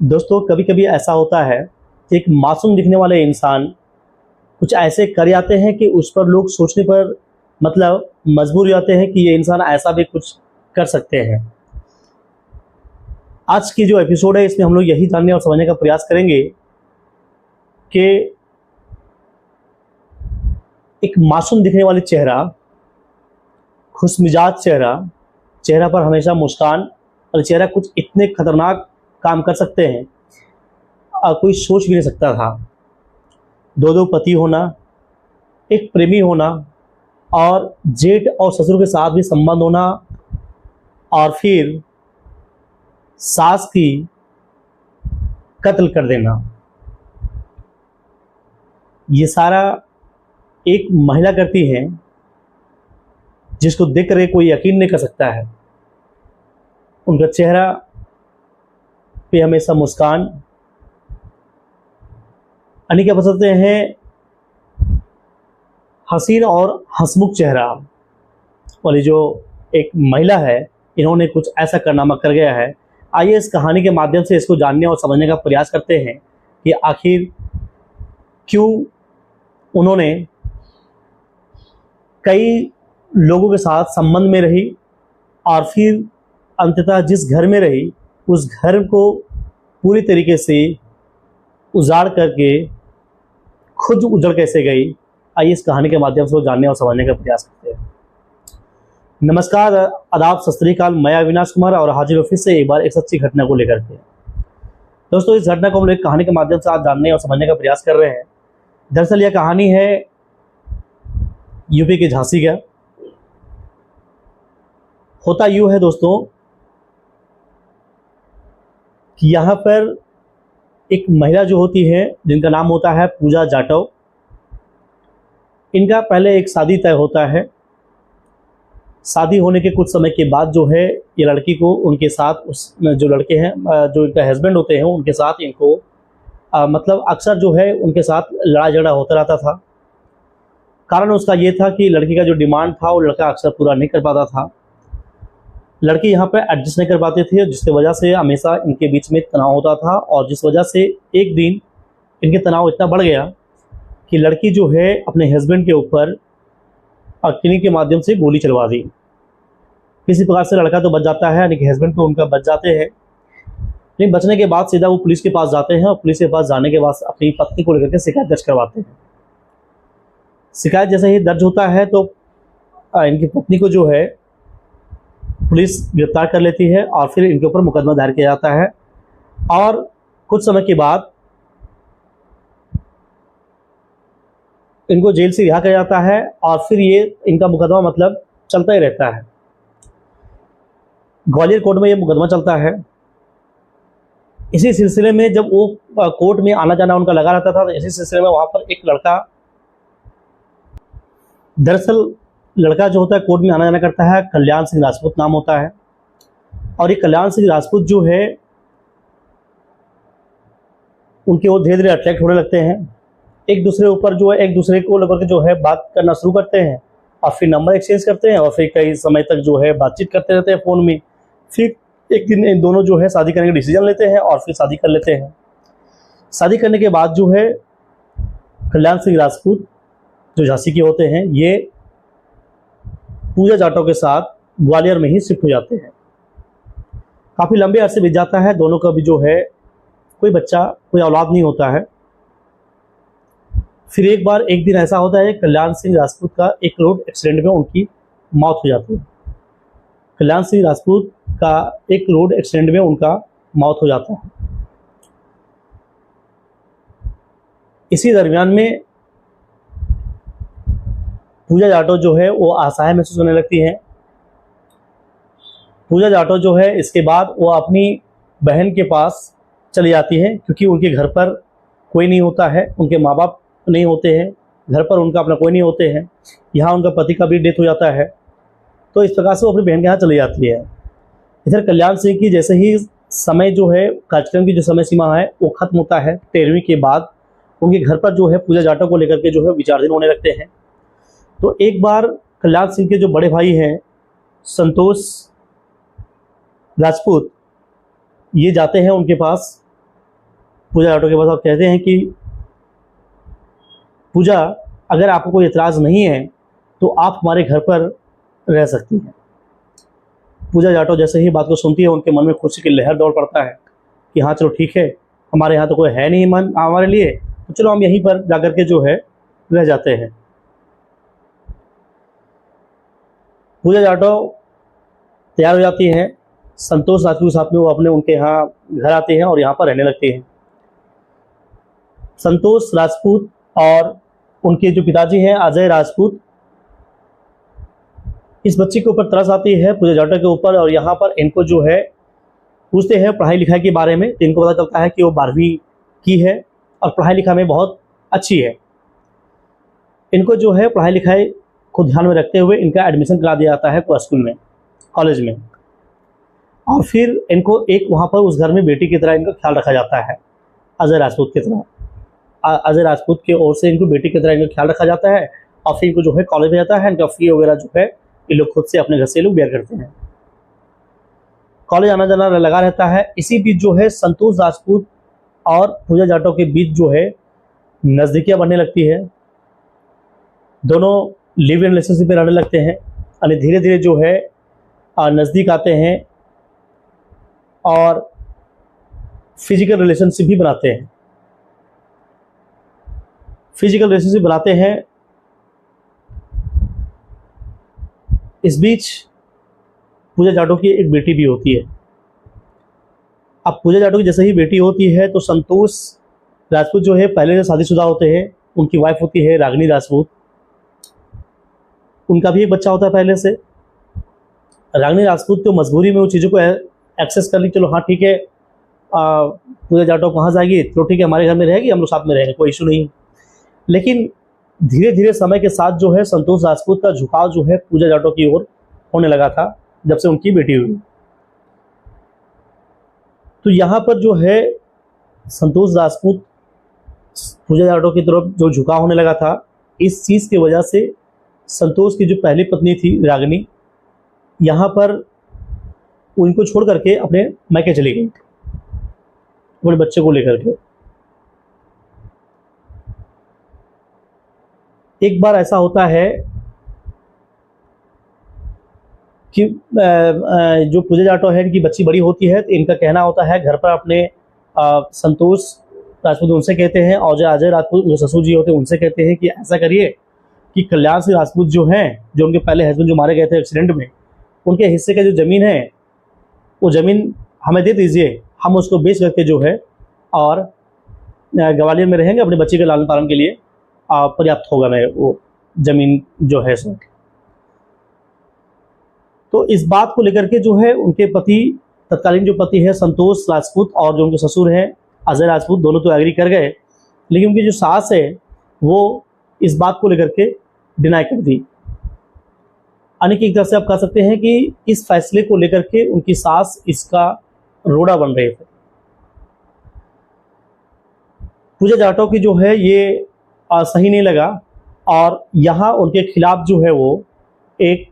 दोस्तों, कभी कभी ऐसा होता है कि एक मासूम दिखने वाले इंसान कुछ ऐसे कर जाते हैं कि उस पर लोग सोचने पर मजबूर हो जाते हैं कि ये इंसान ऐसा भी कुछ कर सकते हैं। आज की जो एपिसोड है इसमें हम लोग यही जानने और समझने का प्रयास करेंगे कि एक मासूम दिखने वाली चेहरा, खुशमिजाज चेहरा पर हमेशा मुस्कान और चेहरा कुछ इतने खतरनाक काम कर सकते हैं कोई सोच भी नहीं सकता था। दो पति होना, एक प्रेमी होना और जेठ और ससुर के साथ भी संबंध होना और फिर सास की कत्ल कर देना, ये सारा एक महिला करती है जिसको देख कर कोई यकीन नहीं कर सकता है। उनका चेहरा पे हमेशा मुस्कान, यानी क्या बताते हैं, हसीन और हंसमुख चेहरा वाली जो एक महिला है, इन्होंने कुछ ऐसा कारनामा कर गया है। आइए इस कहानी के माध्यम से इसको जानने और समझने का प्रयास करते हैं कि आखिर क्यों उन्होंने कई लोगों के साथ संबंध में रही और फिर अंततः जिस घर में रही उस घर को पूरी तरीके से उजाड़ करके खुद उजड़ कैसे गई। आइए इस कहानी के माध्यम से वो जानने और समझने का प्रयास करते हैं। नमस्कार, आदाब, सत श्री अकाल। मैं अविनाश कुमार और हाजिर ऑफिस से एक बार एक सच्ची घटना को लेकर के। दोस्तों, इस घटना को हम लोग कहानी के माध्यम से आज जानने और समझने का प्रयास कर रहे हैं। दरअसल यह कहानी है यूपी के झांसी का। होता यूँ है दोस्तों कि यहाँ पर एक महिला जो होती है जिनका नाम होता है पूजा जाटव। इनका पहले एक शादी तय होता है। शादी होने के कुछ समय के बाद जो है ये लड़की को उनके साथ उस जो लड़के हैं जो इनका हस्बैंड होते हैं उनके साथ इनको अक्सर जो है उनके साथ लड़ाई झगड़ा होता रहता था। कारण उसका ये था कि लड़की का जो डिमांड था वो लड़का अक्सर पूरा नहीं कर पाता था। लड़की यहाँ पर एडजस्ट नहीं कर पाते थे, जिसकी वजह से हमेशा इनके बीच में तनाव होता था और जिस वजह से एक दिन इनके तनाव इतना बढ़ गया कि लड़की जो है अपने हस्बैंड के ऊपर क्लिनिक के माध्यम से गोली चलवा दी। किसी प्रकार से लड़का तो बच जाता है, यानी कि हस्बैंड तो उनका बच जाते हैं। लेकिन बचने के बाद सीधा वो पुलिस के पास जाते हैं और पुलिस के पास जाने के बाद अपनी पत्नी को लेकर के शिकायत दर्ज करवाते हैं। शिकायत जैसे ही दर्ज होता है तो इनकी पत्नी को जो है पुलिस गिरफ्तार कर लेती है और फिर इनके ऊपर मुकदमा दायर किया जाता है और कुछ समय के बाद इनको जेल से रिहा किया जाता है और फिर ये इनका मुकदमा चलता ही रहता है। ग्वालियर कोर्ट में ये मुकदमा चलता है। इसी सिलसिले में जब वो कोर्ट में आना जाना उनका लगा रहता था तो इसी सिलसिले में वहाँ पर एक लड़का, दरअसल लड़का जो होता है कोर्ट में आना जाना करता है, कल्याण सिंह राजपूत नाम होता है। और ये कल्याण सिंह राजपूत जो है उनके वो धीरे धीरे अट्रैक्ट होने लगते हैं। एक दूसरे ऊपर जो है एक दूसरे को लेकर के जो है बात करना शुरू करते हैं और फिर नंबर एक्सचेंज करते हैं और फिर कई समय तक जो है बातचीत करते रहते हैं फ़ोन में। फिर एक दिन इन दोनों जो है शादी करने का डिसीजन लेते हैं और फिर शादी कर लेते हैं। शादी करने के बाद जो है कल्याण सिंह राजपूत जो झांसी के होते हैं ये पूजा जाटव के साथ ग्वालियर में ही शिफ्ट हो जाते हैं। काफ़ी लंबे अरसे बीत जाता है, दोनों का भी जो है कोई बच्चा, कोई औलाद नहीं होता है। फिर एक दिन ऐसा होता है कल्याण सिंह राजपूत का एक रोड एक्सीडेंट में उनकी मौत हो जाती है। कल्याण सिंह राजपूत का एक रोड एक्सीडेंट में उनका मौत हो जाता है। इसी दरमियान में पूजा जाटव जो है वो असहाय महसूस होने लगती हैं। पूजा जाटव जो है इसके बाद वो अपनी बहन के पास चली जाती हैं क्योंकि उनके घर पर कोई नहीं होता है, उनके माँ बाप नहीं होते हैं, घर पर उनका अपना कोई नहीं होते हैं। यहाँ उनका पति का भी डेथ हो जाता है, तो इस प्रकार से वो अपनी बहन के यहाँ चली जाती है। इधर कल्याण सिंह की जैसे ही समय जो है कार्यक्रम की जो समय सीमा है वो खत्म होता है 13वीं के बाद, उनके घर पर जो है पूजा जाटव को लेकर के जो है विचाराधीन होने लगते हैं। तो एक बार कल्याण सिंह के जो बड़े भाई हैं संतोष राजपूत, ये जाते हैं उनके पास पूजा जाटव के पास आप कहते हैं कि पूजा, अगर आपको कोई एतराज़ नहीं है तो आप हमारे घर पर रह सकती हैं। पूजा जाटव जैसे ही बात को सुनती है, उनके मन में खुशी की लहर दौड़ पड़ता है कि हाँ चलो ठीक है, हमारे यहाँ तो कोई है नहीं मन हमारे लिए, तो चलो हम यहीं पर जाकर के जो है रह जाते हैं। पूजा जाटव तैयार हो जाती हैं, संतोष राजपूत साथ में वो अपने उनके यहाँ घर आते हैं और यहाँ पर रहने लगते हैं। संतोष राजपूत और उनके जो पिताजी हैं अजय राजपूत, इस बच्चे के ऊपर तरस आती है पूजा जाटव के ऊपर, और यहाँ पर इनको जो है पूछते हैं पढ़ाई लिखाई के बारे में। तो इनको पता चलता है कि वो 12वीं की है और पढ़ाई लिखाई में बहुत अच्छी है। इनको जो है पढ़ाई लिखाई को ध्यान में रखते हुए इनका एडमिशन करा दिया जाता है स्कूल में, कॉलेज में। और फिर इनको एक वहाँ पर उस घर में बेटी की तरह इनका ख्याल रखा जाता है, अजय राजपूत की तरह। अजय राजपूत की ओर से इनको बेटी की तरह इनका ख्याल रखा जाता है और फिर इनको जो है कॉलेज में जाता है। इनका फी वगैरह जो है ये लोग खुद से अपने घर से लोग बेयर करते हैं। कॉलेज आना जाना लगा रहता है। इसी बीच जो है संतोष राजपूत और पूजा जाटव के बीच जो है नज़दीकियाँ बनने लगती है। दोनों लिव इन रिलेशनशिप में रहने लगते हैं और धीरे धीरे जो है नज़दीक आते हैं और फिजिकल रिलेशनशिप भी बनाते हैं। फिजिकल रिलेशनशिप बनाते हैं। इस बीच पूजा जाटव की एक बेटी भी होती है। अब पूजा जाटव की जैसे ही बेटी होती है तो संतोष राजपूत जो है पहले से शादीशुदा होते हैं। उनकी वाइफ होती है रागिनी राजपूत, उनका भी एक बच्चा होता है पहले से। रागिनी राजपूत तो मजबूरी में उन चीज़ों को एक्सेस कर ली, चलो हाँ ठीक है पूजा जाटव कहाँ जाएगी, तो ठीक है हमारे घर में रहेगी, हम लोग साथ में रहेंगे, कोई इशू नहीं। लेकिन धीरे धीरे समय के साथ जो है संतोष राजपूत का झुकाव जो है पूजा जाटव की ओर होने लगा था जब से उनकी बेटी हुई। तो यहाँ पर जो है संतोष राजपूत पूजा जाटव की तरफ जो झुकाव होने लगा था, इस चीज़ की वजह से संतोष की जो पहली पत्नी थी रागिनी, यहाँ पर उनको छोड़ करके अपने मायके चली गई अपने बच्चे को लेकर के। एक बार ऐसा होता है कि जो पूजा जाटव है इनकी बच्ची बड़ी होती है तो इनका कहना होता है घर पर अपने संतोष राजपूत उनसे कहते हैं और जो अजय राजपूत जो ससुर जी होते हैं उनसे कहते हैं कि ऐसा करिए कि कल्याण सिंह राजपूत जो हैं, जो उनके पहले हस्बैंड जो मारे गए थे एक्सीडेंट में, उनके हिस्से का जो ज़मीन है वो ज़मीन हमें दे दीजिए, हम उसको बेच करके जो है और ग्वालियर में रहेंगे, अपने बच्चे के लालन पालन के लिए पर्याप्त होगा मैं वो ज़मीन जो है सो। तो इस बात को लेकर के जो है उनके पति, तत्कालीन जो पति है संतोष राजपूत और जो उनके ससुर हैं अजय राजपूत, दोनों तो एग्री कर गए, लेकिन उनकी जो सास है वो इस बात को लेकर के डिनाई कर दी। यानी कि एक तरह से आप कह सकते हैं कि इस फैसले को लेकर के उनकी सास इसका रोड़ा बन रहे थे। पूजा जाटव की जो है ये सही नहीं लगा और यहाँ उनके खिलाफ जो है वो एक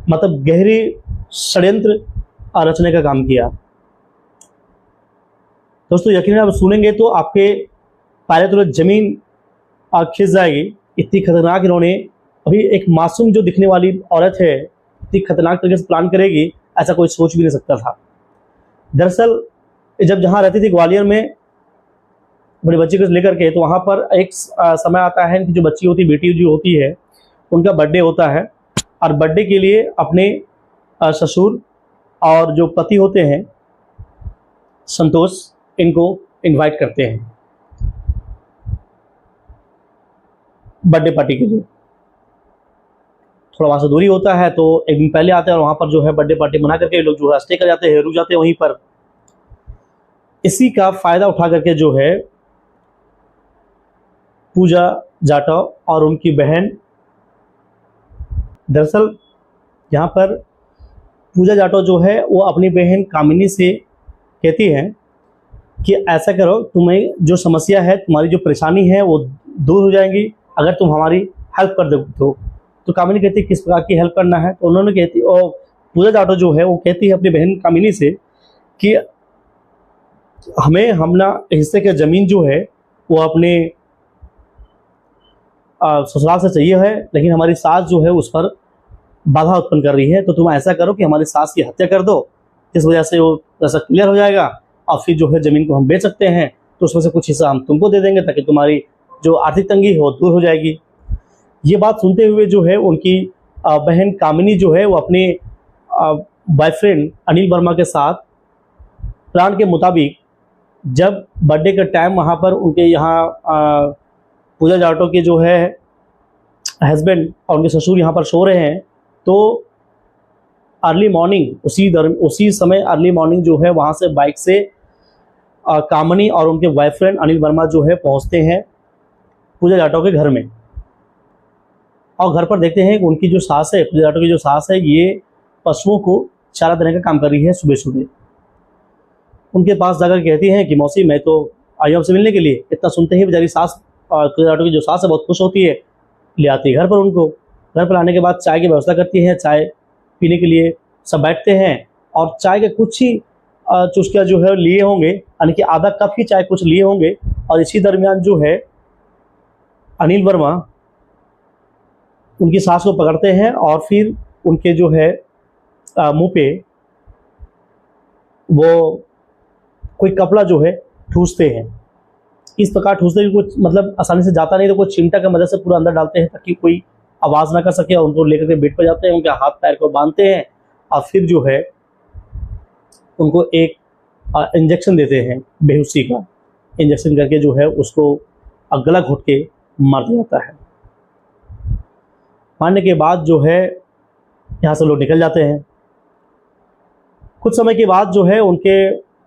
मतलब गहरी षड्यंत्र रचने का काम किया। दोस्तों यकीनन आप सुनेंगे तो आपके पहले तो जमीन खिंच जाएगी। इतनी खतरनाक इन्होंने, अभी एक मासूम जो दिखने वाली औरत है इतनी खतरनाक तरीके से प्लान करेगी ऐसा कोई सोच भी नहीं सकता था। दरअसल जब जहाँ रहती थी ग्वालियर में बड़े बच्चे को लेकर के, तो वहाँ पर एक समय आता है कि जो बच्ची होती बेटी जो होती है उनका बर्थडे होता है और बर्थडे के लिए अपने ससुर और जो पति होते हैं संतोष इनको इनवाइट करते हैं बर्थडे पार्टी के लिए। थोड़ा वहाँ से दूरी होता है तो एक दिन पहले आते हैं और वहाँ पर जो है बर्थडे पार्टी मना करके लोग जो है स्टे कर जाते हैं, रुक जाते हैं वहीं पर। इसी का फ़ायदा उठा करके जो है पूजा जाटव और उनकी बहन, दरअसल यहाँ पर पूजा जाटव जो है वो अपनी बहन कामिनी से कहती है कि ऐसा करो, तुम्हें जो समस्या है, तुम्हारी जो परेशानी है वो दूर हो जाएंगी अगर तुम हमारी हेल्प कर दो। तो कामिनी कहती है किस प्रकार की हेल्प करना है, तो उन्होंने कहती, और पूजा जाटव जो है वो कहती है अपनी बहन कामिनी से कि हमें हमना हिस्से की ज़मीन जो है वो अपने ससुराल से चाहिए है, लेकिन हमारी सास जो है उस पर बाधा उत्पन्न कर रही है। तो तुम ऐसा करो कि हमारी सास की हत्या कर दो, इस वजह से वो पैसा क्लियर हो जाएगा और फिर जो है ज़मीन को हम बेच सकते हैं, तो उसमें से कुछ हिस्सा हम तुमको दे देंगे ताकि तुम्हारी जो आर्थिक तंगी है वो दूर हो जाएगी। ये बात सुनते हुए जो है उनकी बहन कामिनी जो है वो अपने बॉयफ्रेंड अनिल वर्मा के साथ प्लान के मुताबिक जब बर्थडे का टाइम वहाँ पर उनके यहाँ पूजा जाटो के जो है हस्बैंड और उनके ससुर यहाँ पर सो रहे हैं, तो अर्ली मॉर्निंग उसी समय अर्ली मॉर्निंग जो है वहाँ से बाइक से कामनी और उनके बॉयफ्रेंड अनिल वर्मा जो है पहुँचते हैं पूजा जाटो के घर में। और घर पर देखते हैं कि उनकी जो सास है, पूजा जाटो की जो सास है, ये पशुओं को चारा देने का काम कर रही है सुबह सुबह। उनके पास जाकर कहती हैं कि मौसी मैं तो आई हूँ आपसे मिलने के लिए। इतना सुनते ही बेचारी सास, पूजा जाटो की जो सास है, बहुत खुश होती है, ले आती है घर पर उनको। घर पर आने के बाद चाय की व्यवस्था करती है, चाय पीने के लिए सब बैठते हैं और चाय के कुछ ही चुस्कियाँ जो है लिए होंगे, यानी कि आधा कप ही चाय कुछ लिए होंगे। और इसी दरमियान जो है अनिल वर्मा उनकी सास को पकड़ते हैं और फिर उनके जो है मुंह पे वो कोई कपड़ा जो है ठूसते हैं। इस प्रकार ठूसते कि कुछ मतलब आसानी से जाता नहीं, तो कुछ चिमटा की मदद से पूरा अंदर डालते हैं ताकि कोई आवाज़ ना कर सके। और उनको लेकर के बेड पर जाते हैं, उनके हाथ पैर को बांधते हैं और फिर जो है उनको एक इंजेक्शन देते हैं, बेहोशी का इंजेक्शन करके जो है उसको गला घोट के मार दिया जाता है। मारने के बाद जो है यहाँ से लोग निकल जाते हैं। कुछ समय के बाद जो है उनके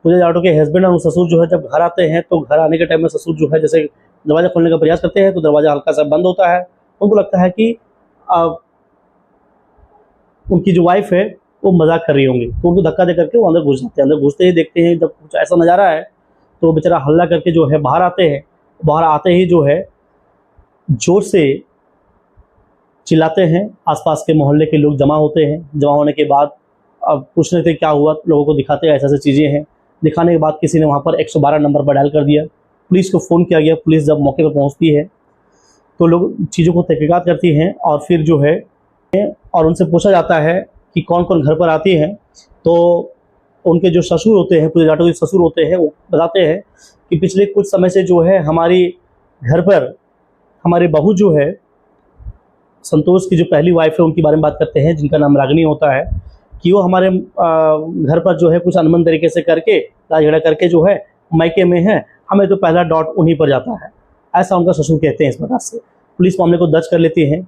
पूजा जाटो के हस्बैंड और ससुर जो है जब घर आते हैं, तो घर आने के टाइम में ससुर जो है जैसे दरवाज़ा खोलने का प्रयास करते हैं, तो दरवाज़ा हल्का सा बंद होता है। उनको लगता है कि उनकी जो वाइफ है वो मजाक कर रही होंगी, तो उनको धक्का दे करके वो अंदर घुस जाते हैं। अंदर घुसते ही देखते हैं जब कुछ ऐसा नज़ारा है, तो बेचारा हल्ला करके जो है बाहर आते हैं। बाहर आते ही जो है जोर से चिल्लाते हैं, आसपास के मोहल्ले के लोग जमा होते हैं। जमा होने के बाद अब पूछ रहे थे क्या हुआ, लोगों को दिखाते हैं ऐसे ऐसे चीज़ें हैं। दिखाने के बाद किसी ने वहाँ पर 112 नंबर पर डायल कर दिया, पुलिस को फ़ोन किया गया। पुलिस जब मौके पर पहुँचती है तो लोग चीज़ों को तहकीकात करती हैं और फिर जो है और उनसे पूछा जाता है कि कौन कौन घर पर आती हैं। तो उनके जो ससुर होते हैं, पूजा जाटो के ससुर होते हैं, वो बताते हैं कि पिछले कुछ समय से जो है हमारी घर पर हमारी बहू जो है, संतोष की जो पहली वाइफ है, उनके बारे में बात करते हैं, जिनका नाम रागिनी होता है, कि वो हमारे घर पर जो है कुछ अनबन तरीके से करके झगड़ा करके जो है मायके में है, हमें तो पहला डॉट उन्हीं पर जाता है। ऐसा उनका ससुर कहते हैं। इस प्रकार से पुलिस मामले को दर्ज कर लेती है।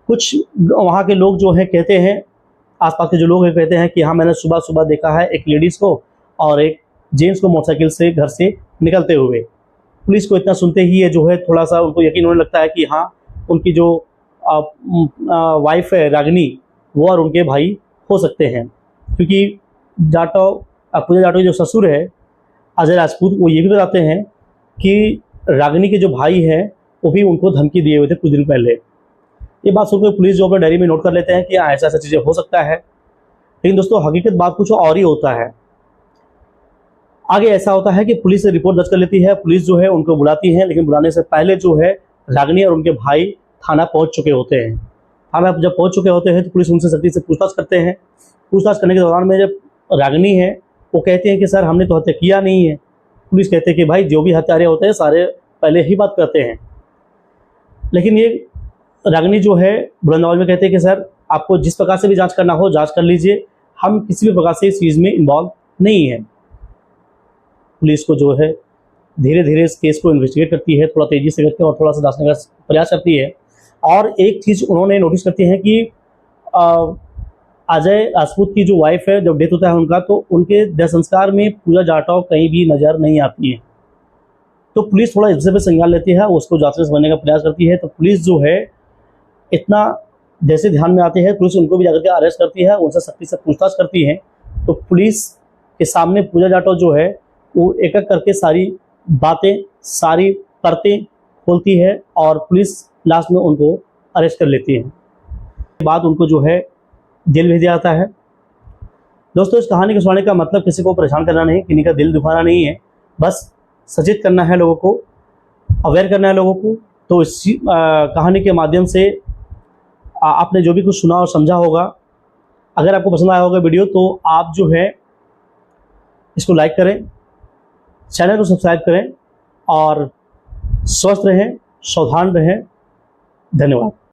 कुछ वहाँ के लोग जो है कहते हैं, आसपास के जो लोग हैं कहते हैं कि हाँ मैंने सुबह सुबह देखा है एक लेडीज़ को और एक जेंट्स को मोटरसाइकिल से घर से निकलते हुए। पुलिस को इतना सुनते ही ये जो है थोड़ा सा उनको यकीन होने लगता है कि हाँ उनकी जो वाइफ है रागिनी, वो और उनके भाई हो सकते हैं, क्योंकि पूजा जाटो के जो ससुर है अजय राजपूत, वो ये भी बताते हैं कि रागिनी के जो भाई हैं वो भी उनको धमकी दिए हुए थे कुछ दिन पहले। ये बात सुनकर पुलिस जो अपने डायरी में नोट कर लेते हैं कि हाँ ऐसा ऐसा चीज़ें हो सकता है। लेकिन दोस्तों हकीकत बात कुछ और ही होता है। आगे ऐसा होता है कि पुलिस से रिपोर्ट दर्ज कर लेती है। पुलिस जो है उनको बुलाती है, लेकिन बुलाने से पहले जो है रागिनी और उनके भाई थाना पहुंच चुके होते हैं। थाना जब पहुंच चुके होते हैं तो पुलिस उनसे सख्ती से पूछताछ करते हैं। पूछताछ करने के दौरान में जब रागिनी है वो कहते हैं कि सर हमने तो हत्या किया नहीं है। पुलिस कहते हैं कि भाई जो भी हत्यारे होते हैं सारे पहले ही बात करते हैं। लेकिन ये रागिनी जो है बुलंद आवाज में कहते हैं कि सर आपको जिस प्रकार से भी जांच करना हो जांच कर लीजिए, हम किसी भी प्रकार से इस चीज़ में इन्वॉल्व नहीं है। पुलिस को जो है धीरे धीरे इस केस को इन्वेस्टिगेट करती है, थोड़ा तेज़ी से करके और थोड़ा सा जांचने का प्रयास करती है। और एक चीज़ उन्होंने नोटिस करती है कि अजय राजपूत की जो वाइफ है, जब डेथ होता है उनका, तो उनके देह संस्कार में पूजा जाटो कहीं भी नज़र नहीं आती है। तो पुलिस थोड़ा इससे पे संज्ञान लेती है, उसको जांच में समझने का प्रयास करती है। तो पुलिस जो है इतना जैसे ध्यान में आती है, पुलिस उनको भी जाकर के अरेस्ट करती है, उनसे सख्ती से पूछताछ करती है। तो पुलिस के सामने पूजा जाटो जो है वो एक एक करके सारी बातें, सारी परतें खोलती है और पुलिस लास्ट में उनको अरेस्ट कर लेती है। उसके बाद उनको जो है जेल भेज दिया जाता है। दोस्तों इस कहानी को सुनाने का मतलब किसी को परेशान करना नहीं, किसी का दिल दुखाना नहीं है। बस सचेत करना है लोगों को, अवेयर करना है लोगों को। तो इस कहानी के माध्यम से आपने जो भी कुछ सुना और समझा होगा, अगर आपको पसंद आया होगा वीडियो, तो आप जो है इसको लाइक करें, चैनल को सब्सक्राइब करें और स्वस्थ रहें, सावधान रहें। धन्यवाद।